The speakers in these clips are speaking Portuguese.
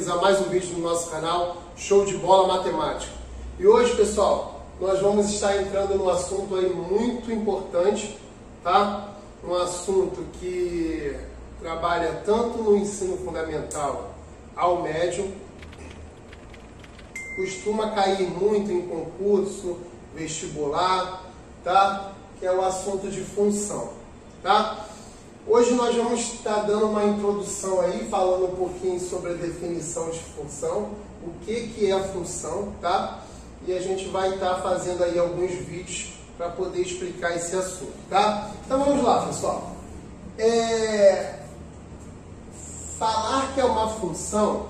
bem-vindos a mais um vídeo do nosso canal Show de Bola Matemática. E hoje, pessoal, nós vamos estar entrando num assunto aí muito importante, tá? Um assunto que trabalha tanto no ensino fundamental ao médio, costuma cair muito em concurso, vestibular, tá? Que é o assunto de função, tá? Hoje nós vamos estar dando uma introdução aí, falando um pouquinho sobre a definição de função, o que é a função, tá? E a gente vai estar fazendo aí alguns vídeos para poder explicar esse assunto, tá? Então vamos lá, pessoal. Falar que é uma função,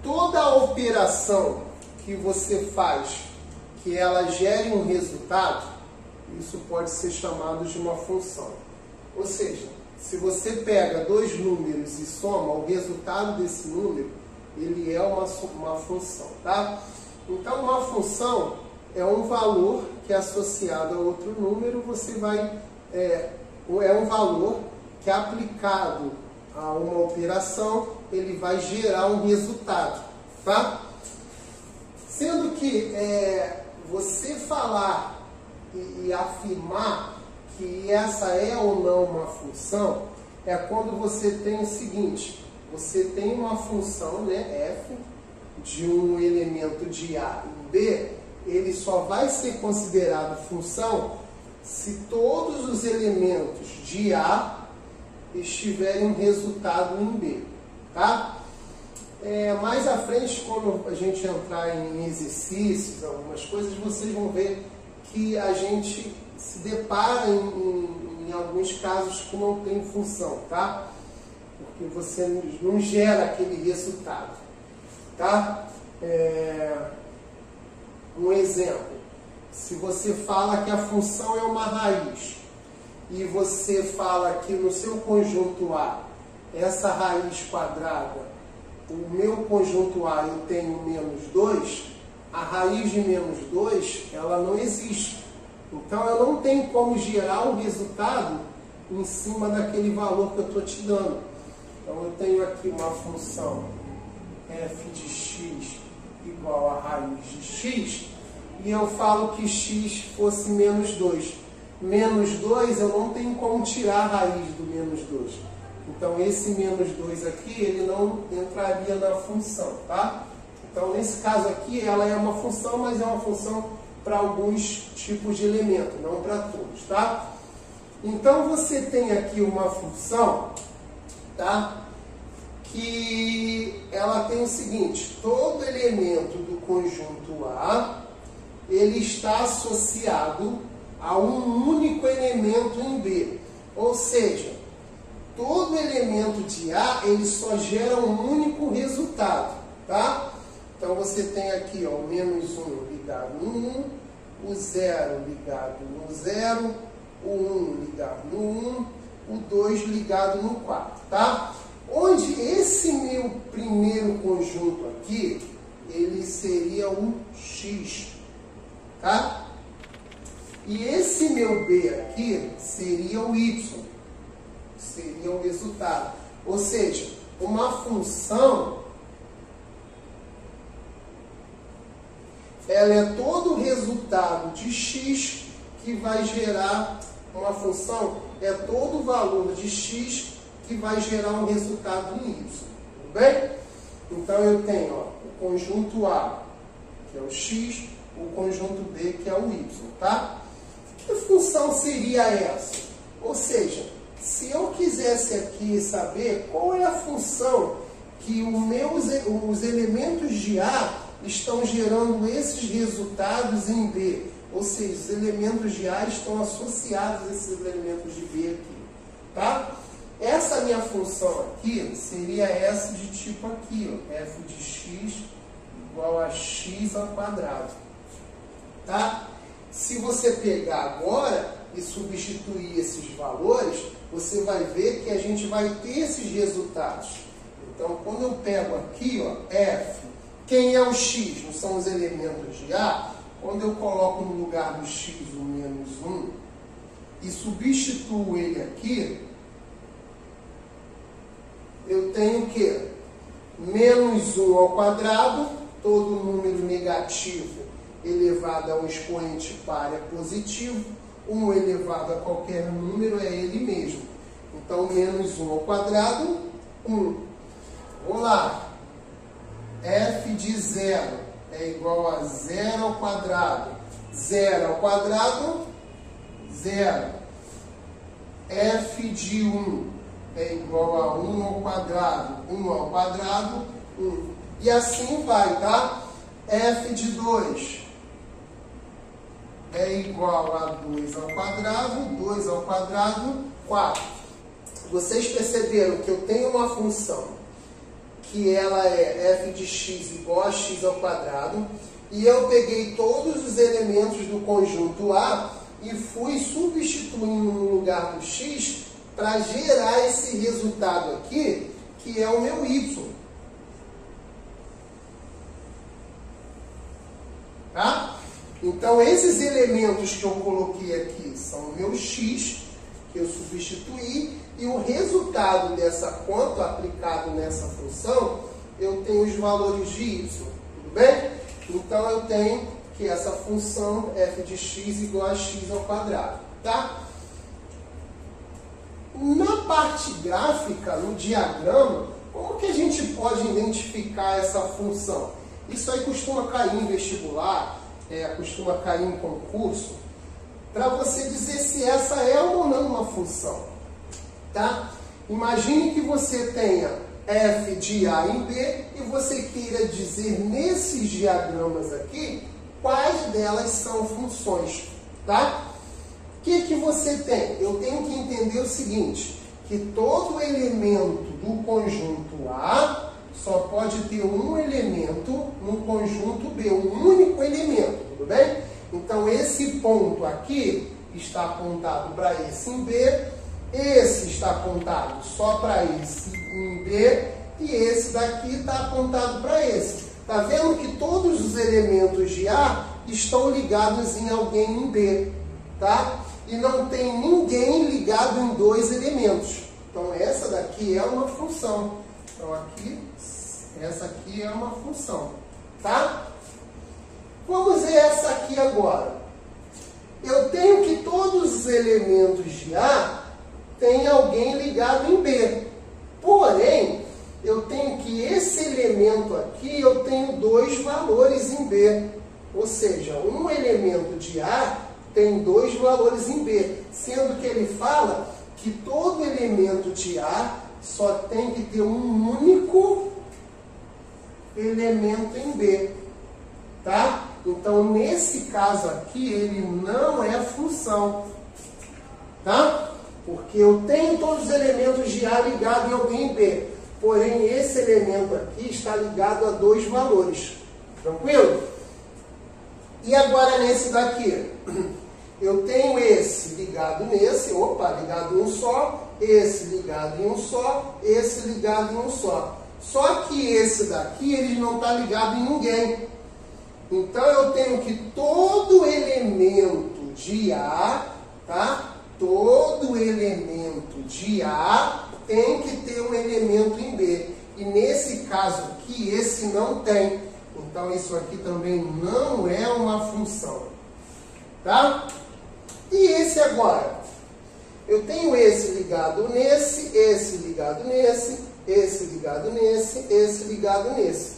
toda operação que você faz, que ela gere um resultado, isso pode ser chamado de uma função. Ou seja, se você pega dois números e soma, o resultado desse número, ele é uma função, tá? Então, uma função é um valor que é associado a outro número, você vai... é um valor que, aplicado a uma operação, ele vai gerar um resultado, tá? Sendo que você falar e afirmar que essa é ou não uma função, é quando você tem o seguinte, você tem uma função, né, f, de um elemento de A em B, ele só vai ser considerado função se todos os elementos de A estiverem um resultado em B, tá? Mais à frente, quando a gente entrar em exercícios, algumas coisas, vocês vão ver que a gente se depara em alguns casos que não tem função, tá? Porque você não gera aquele resultado, tá? Um exemplo, se você fala que a função é uma raiz e você fala que no seu conjunto A, essa raiz quadrada, o meu conjunto A eu tenho menos 2, a raiz de menos 2, ela não existe. Então, eu não tenho como gerar um resultado em cima daquele valor que eu estou te dando. Então, eu tenho aqui uma função f de x igual a raiz de x, e eu falo que x fosse menos 2. Menos 2, eu não tenho como tirar a raiz do menos 2. Então, esse menos 2 aqui, ele não entraria na função, tá? Então, nesse caso aqui, ela é uma função, mas é uma função para alguns tipos de elemento, não para todos, tá? Então, você tem aqui uma função, tá? Que ela tem o seguinte, todo elemento do conjunto A, ele está associado a um único elemento em B. Ou seja, todo elemento de A, ele só gera um único resultado, tá? Então, você tem aqui, ó, o menos 1 ligado no 1, o 0 ligado no 0, o 1 ligado no 1, o 2 ligado no 4, tá? Onde esse meu primeiro conjunto aqui, ele seria o x, tá? E esse meu b aqui seria o y, seria o resultado. Ou seja, uma função, ela é todo o resultado de x que vai gerar uma função, é todo o valor de x que vai gerar um resultado em y, tudo bem? Então eu tenho, ó, o conjunto A, que é o x, o conjunto B, que é o y, tá? Que função seria essa? Ou seja, se eu quisesse aqui saber qual é a função que os elementos de A estão gerando esses resultados em B, ou seja, os elementos de A estão associados a esses elementos de B aqui, tá? Essa minha função aqui seria essa de tipo aqui, ó, f de x igual a x ao quadrado, tá? Se você pegar agora e substituir esses valores, você vai ver que a gente vai ter esses resultados. Então, quando eu pego aqui, ó, f, quem é o x? Não são os elementos de A? Quando eu coloco no lugar do x o menos 1 e substituo ele aqui, eu tenho o quê? menos 1 ao quadrado, todo número negativo elevado a um expoente par é positivo, 1 elevado a qualquer número é ele mesmo. Então, menos 1 ao quadrado, 1. Vamos lá. F de 0 é igual a 0 ao quadrado. 0 ao quadrado, 0. F de 1 é igual a 1 ao quadrado. 1 ao quadrado, 1. E assim vai, tá? F de 2 é igual a 2 ao quadrado. 2 ao quadrado, 4. Vocês perceberam que eu tenho uma função que ela é f de x igual a x ao quadrado, e eu peguei todos os elementos do conjunto A e fui substituindo no lugar do x para gerar esse resultado aqui, que é o meu y. Tá? Então, esses elementos que eu coloquei aqui são o meu x, que eu substituí, e o resultado dessa conta aplicado nessa função, eu tenho os valores de y, tudo bem? Então, eu tenho que essa função f de x igual a x ao quadrado, tá? Na parte gráfica, no diagrama, como que a gente pode identificar essa função? Isso aí costuma cair em vestibular, costuma cair em concurso, para você dizer se essa é ou não uma função. Tá? Imagine que você tenha f de A em B e você queira dizer nesses diagramas aqui quais delas são funções. Tá? O que você tem? Eu tenho que entender o seguinte, que todo elemento do conjunto A só pode ter um elemento no conjunto B, um único elemento, tudo bem? Então, esse ponto aqui está apontado para esse em B, esse está apontado só para esse em B, e esse daqui está apontado para esse. Está vendo que todos os elementos de A estão ligados em alguém em B, tá? E não tem ninguém ligado em dois elementos. Então, essa daqui é uma função. Então, aqui, essa aqui é uma função, tá? Vamos ver essa aqui agora. Eu tenho que todos os elementos de A têm alguém ligado em B. Porém, eu tenho que esse elemento aqui, eu tenho dois valores em B. Ou seja, um elemento de A tem dois valores em B. Sendo que ele fala que todo elemento de A só tem que ter um único elemento em B. Tá? Então, nesse caso aqui, ele não é função. Tá? Porque eu tenho todos os elementos de A ligados em alguém em B. Porém, esse elemento aqui está ligado a dois valores. Tranquilo? E agora nesse daqui? Eu tenho esse ligado nesse, ligado em um só, esse ligado em um só, esse ligado em um só. Só que esse daqui, ele não está ligado em ninguém. Então, eu tenho que todo elemento de A, tá? Todo elemento de A tem que ter um elemento em B. E nesse caso aqui, esse não tem. Então, isso aqui também não é uma função. Tá? E esse agora? Eu tenho esse ligado nesse, esse ligado nesse, esse ligado nesse, esse ligado nesse.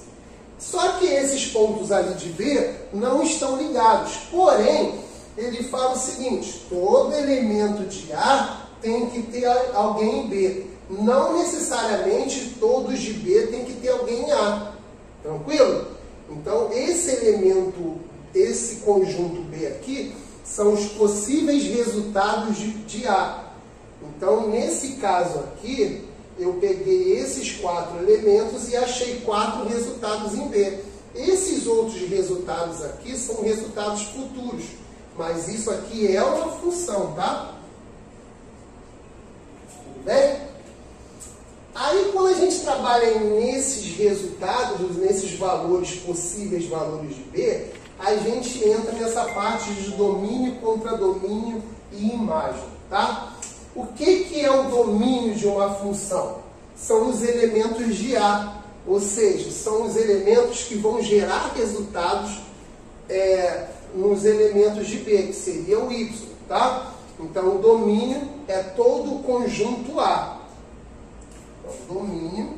Só que esses pontos ali de B não estão ligados. Porém, ele fala o seguinte, todo elemento de A tem que ter alguém em B. Não necessariamente todos de B tem que ter alguém em A. Tranquilo? Então, esse elemento, esse conjunto B aqui, são os possíveis resultados de A. Então, nesse caso aqui, eu peguei esses 4 elementos e achei 4 resultados em B. Esses outros resultados aqui são resultados futuros, mas isso aqui é uma função, tá? Tudo bem? Aí, quando a gente trabalha nesses resultados, nesses valores, possíveis valores de B, a gente entra nessa parte de domínio, contradomínio e imagem, tá? O que é o domínio de uma função? São os elementos de A. ou seja, são os elementos que vão gerar resultados nos elementos de B, que seria o Y, tá? Então, o domínio é todo o conjunto A. Então, o domínio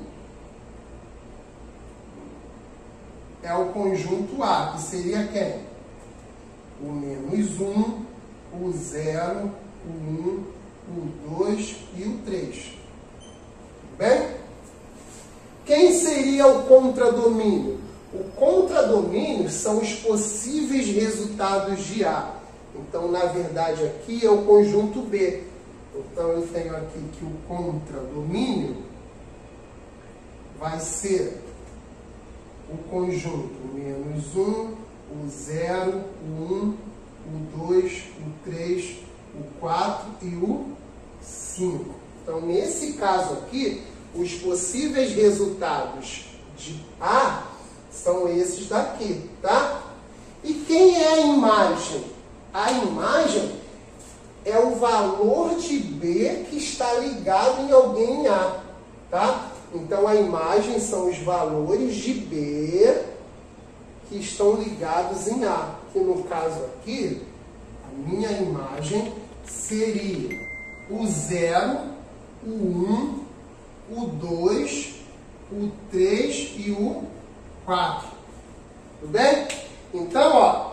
é o conjunto A, que seria quem? O -1, o 0, o 1, o 2 e o 3. Bem? Quem seria o contradomínio? O contradomínio são os possíveis resultados de A. Então, na verdade, aqui é o conjunto B. Então, eu tenho aqui que o contradomínio vai ser o conjunto -1, o 0, o 1, o 2, o 3, o 4 e o 5. Então, nesse caso aqui, os possíveis resultados de A são esses daqui, tá? E quem é a imagem? A imagem é o valor de B que está ligado em alguém em A, tá? Então, a imagem são os valores de B que estão ligados em A. Que no caso aqui, a minha imagem seria o 0, o 1, o 2, o 3 e o 4. Tudo bem? Então, ó,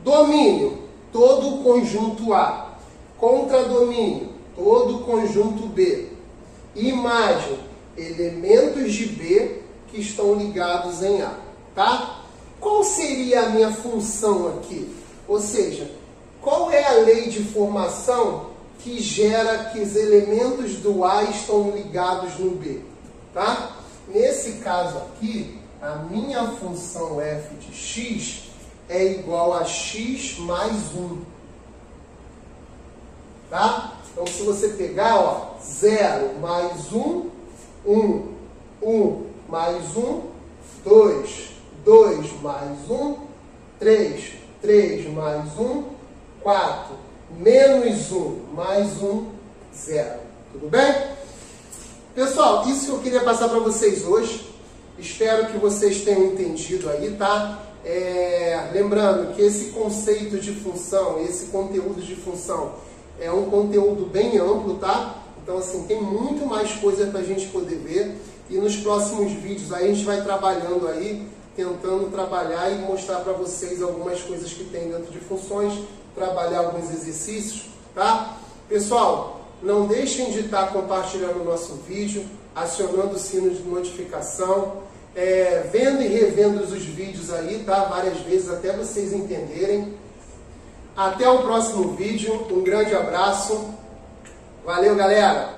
domínio, todo o conjunto A. Contradomínio, todo o conjunto B. Imagem, elementos de B que estão ligados em A, tá? Qual seria a minha função aqui? Ou seja, qual é a lei de formação que gera que os elementos do A estão ligados no B, tá? Nesse caso aqui, a minha função f de x é igual a x mais 1, tá? Então, se você pegar, ó, 0 mais 1, 1, 1 mais 1, 2, 2 mais 1, 3, 3 mais 1, 4, menos 1 mais 1, 0. Tudo bem? Pessoal, isso que eu queria passar para vocês hoje. Espero que vocês tenham entendido aí, tá? Lembrando que esse conceito de função, esse conteúdo de função é um conteúdo bem amplo, tá? Então, assim, tem muito mais coisa para a gente poder ver. E nos próximos vídeos aí a gente vai trabalhando aí, tentando trabalhar e mostrar para vocês algumas coisas que tem dentro de funções, trabalhar alguns exercícios, tá? Pessoal, não deixem de estar compartilhando o nosso vídeo, acionando o sino de notificação, vendo e revendo os vídeos aí, tá? Várias vezes, até vocês entenderem. Até o próximo vídeo, um grande abraço, valeu galera!